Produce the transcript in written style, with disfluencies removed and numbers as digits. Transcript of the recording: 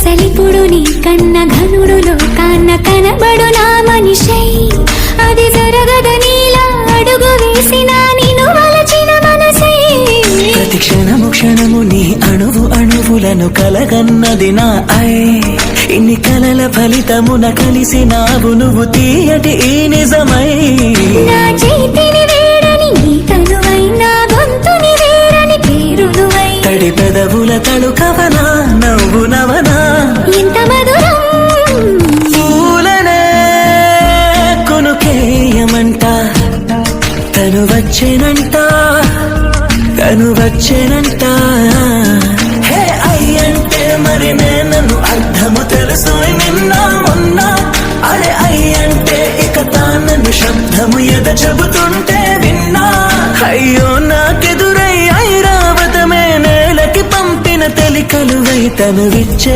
అసలిప్పుడు నీ కన్న ఘనుడులో కాన్న కనబడు నా మనిషై అది జరగదనీలా అడుగు వేసిన నిన్ను వలచిన మనసై ప్రతి క్షణము క్షణము నీ అణువు అణువులను కలగన్నది నా ఇన్ని కలల ఫలితమున కలిసినావు నువ్వు తీయటి ఈ నిజమై నా చేతిని వేడని నీ తనువై నా గొంతుని వేరని పేరునువై తడి పెదవుల తడుకవనా నవ్వు నవనా ఇంత మధురం పూలనే కొనుకేయమంట తను వచ్చేనంట హే అయ్యంటే మరి నన్ను అర్థము తెలుసు నిన్న మొన్న అరే అయ్యంటే ఇక తానను శబ్దము ఎద చెబుతుంటే విన్నా అయ్యో నాకెదురై ఐరావతమే నేలకి పంపిన తెలికలువై తను విచ్చే